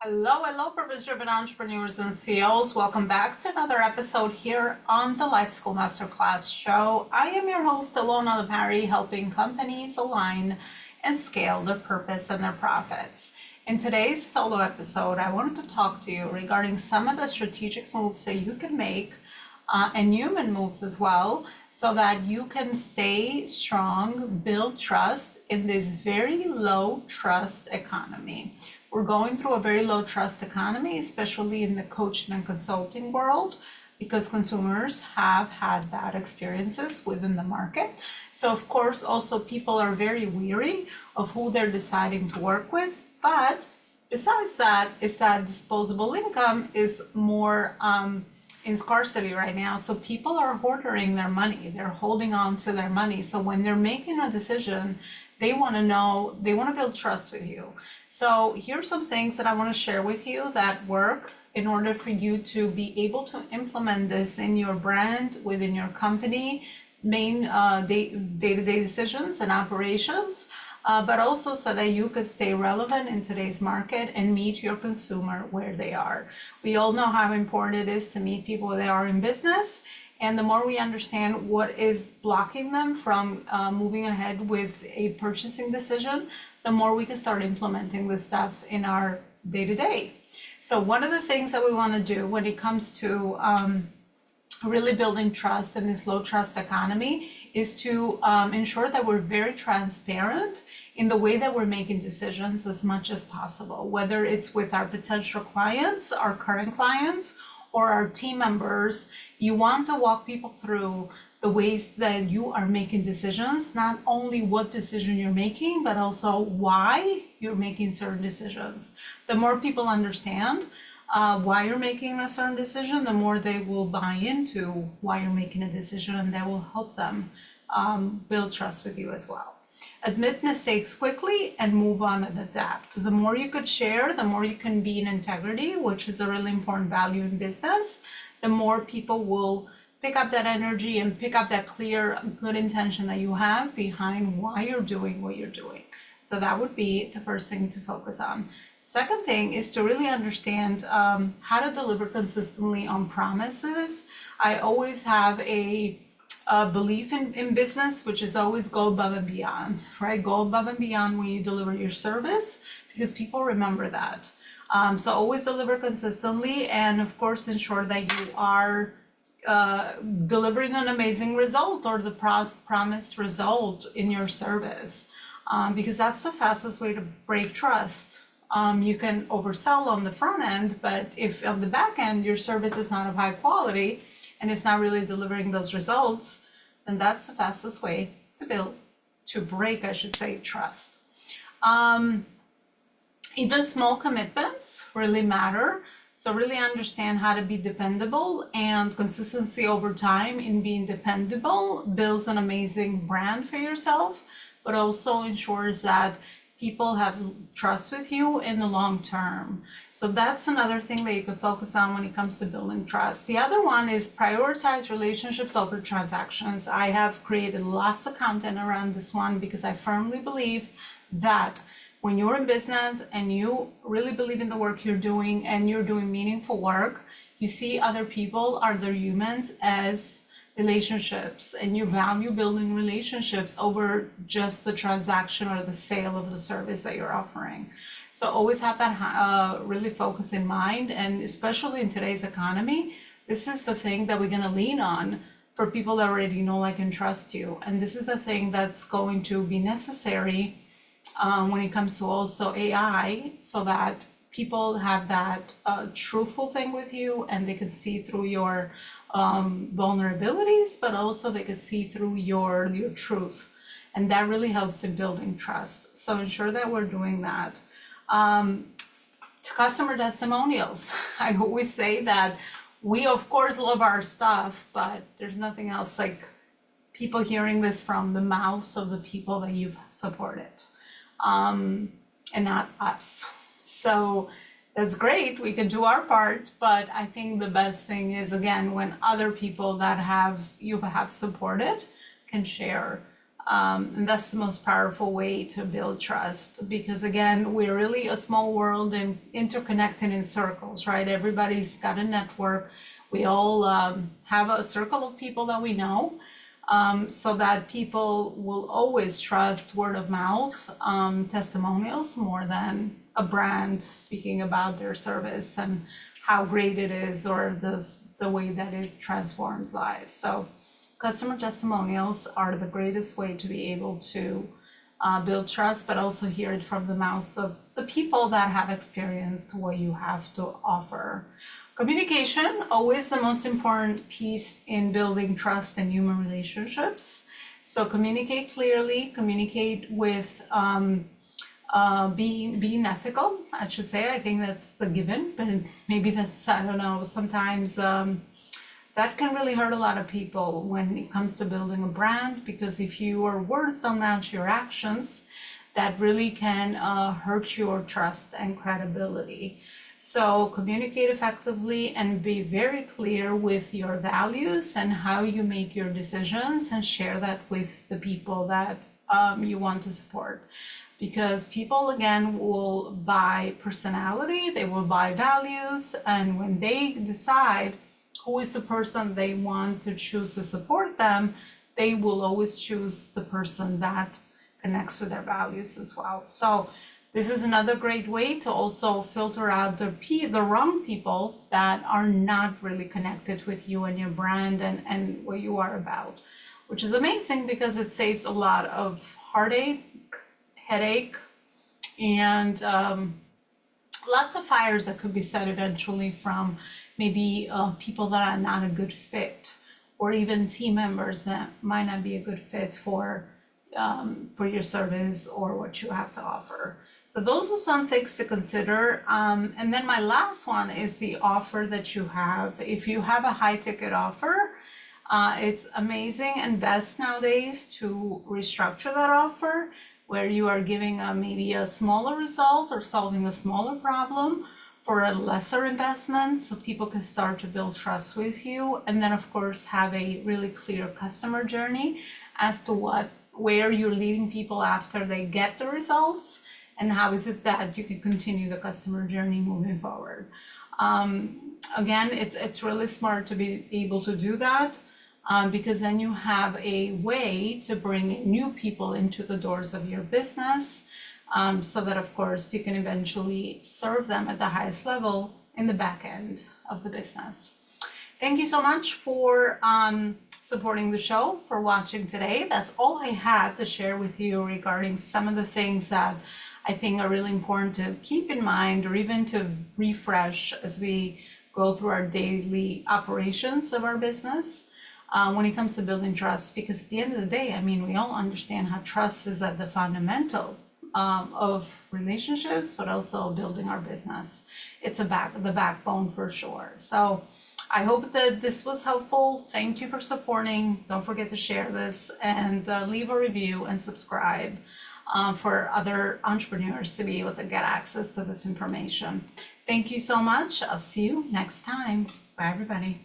Hello, purpose-driven entrepreneurs and CEOs. Welcome back to another episode here on the Life School Masterclass show. I am your host, Elona, helping companies align and scale their purpose and their profits. In today's solo episode, I wanted to talk to you regarding some of the strategic moves that you can make and human moves as well, so that you can stay strong, build trust in this very low trust economy. We're going through a very low trust economy, especially in the coaching and consulting world, because consumers have had bad experiences within the market. So of course, also people are very weary of who they're deciding to work with. But besides that, is that disposable income is more in scarcity right now. So people are hoarding their money. They're holding on to their money. So when they're making a decision, they want to build trust with you. So here's some things that I want to share with you that work in order for you to be able to implement this in your brand, within your company, main day-to-day decisions and operations, but also so that you could stay relevant in today's market and meet your consumer where they are. We all know how important it is to meet people where they are in business. And the more we understand what is blocking them from moving ahead with a purchasing decision, the more we can start implementing this stuff in our day-to-day. So one of the things that we want to do when it comes to really building trust in this low trust economy is to ensure that we're very transparent in the way that we're making decisions as much as possible, whether it's with our potential clients, our current clients, or our team members. You want to walk people through the ways that you are making decisions, not only what decision you're making, but also why you're making certain decisions. The more people understand why you're making a certain decision, the more they will buy into why you're making a decision, and that will help them build trust with you as well. Admit mistakes quickly and move on and adapt. The more you could share, the more you can be in integrity, which is a really important value in business, the more people will pick up that energy and pick up that clear, good intention that you have behind why you're doing what you're doing. So that would be the first thing to focus on. Second thing is to really understand how to deliver consistently on promises. I always have a belief in business, which is always go above and beyond, right? Go above and beyond when you deliver your service, because people remember that. So always deliver consistently, and of course ensure that you are delivering an amazing result or the promised result in your service, because that's the fastest way to break trust. You can oversell on the front end, but if on the back end your service is not of high quality and it's not really delivering those results, then that's the fastest way to break, trust. Even small commitments really matter. So really understand how to be dependable, and consistency over time in being dependable builds an amazing brand for yourself, but also ensures that people have trust with you in the long term. So that's another thing that you can focus on when it comes to building trust. The other one is prioritize relationships over transactions. I have created lots of content around this one because I firmly believe that when you're in business and you really believe in the work you're doing and you're doing meaningful work, you see other people, other humans as relationships, and you value building relationships over just the transaction or the sale of the service that you're offering. So always have that really focus in mind, and especially in today's economy, this is the thing that we're going to lean on for people that already know, like, and trust you. And this is the thing that's going to be necessary when it comes to also AI, so that people have that truthful thing with you, and they can see through your vulnerabilities, but also they can see through your truth, and that really helps in building trust. So ensure that we're doing that. Customer testimonials. I always say that we of course love our stuff, but there's nothing else like people hearing this from the mouths of the people that you've supported, and not us. So that's great, we can do our part, but I think the best thing is, again, when other people that you have supported can share And that's the most powerful way to build trust, because again, we're really a small world and interconnected in circles, right? Everybody's got a network. We all have a circle of people that we know, so that people will always trust word of mouth testimonials more than a brand speaking about their service and how great it is, or the way that it transforms lives. So customer testimonials are the greatest way to be able to build trust, but also hear it from the mouths of the people that have experienced what you have to offer. Communication, always the most important piece in building trust in human relationships. So communicate clearly, communicate with being ethical, I should say. I think that's a given, but maybe that's, I don't know, sometimes that can really hurt a lot of people when it comes to building a brand, because if your words don't match your actions, that really can hurt your trust and credibility. So communicate effectively and be very clear with your values and how you make your decisions, and share that with the people that you want to support. Because people, again, will buy personality, they will buy values, and when they decide who is the person they want to choose to support them, they will always choose the person that connects with their values as well. So this is another great way to also filter out the wrong people that are not really connected with you and your brand and what you are about, which is amazing because it saves a lot of heartache, headache, and lots of fires that could be set eventually from maybe people that are not a good fit, or even team members that might not be a good fit for your service or what you have to offer. So those are some things to consider. And then my last one is the offer that you have. If you have a high ticket offer, it's amazing and best nowadays to restructure that offer, where you are giving maybe a smaller result or solving a smaller problem for a lesser investment, so people can start to build trust with you. And then of course have a really clear customer journey as to where you're leading people after they get the results, and how is it that you can continue the customer journey moving forward. Again, it's really smart to be able to do that, because then you have a way to bring new people into the doors of your business, so that of course you can eventually serve them at the highest level in the back end of the business. Thank you so much for supporting the show, for watching today. That's all I had to share with you regarding some of the things that I think are really important to keep in mind, or even to refresh as we go through our daily operations of our business when it comes to building trust. Because at the end of the day, I mean, we all understand how trust is at the fundamental of relationships, but also building our business. It's the backbone for sure. So I hope that this was helpful. Thank you for supporting. Don't forget to share this, and leave a review and subscribe for other entrepreneurs to be able to get access to this information. Thank you so much. I'll see you next time. Bye, everybody.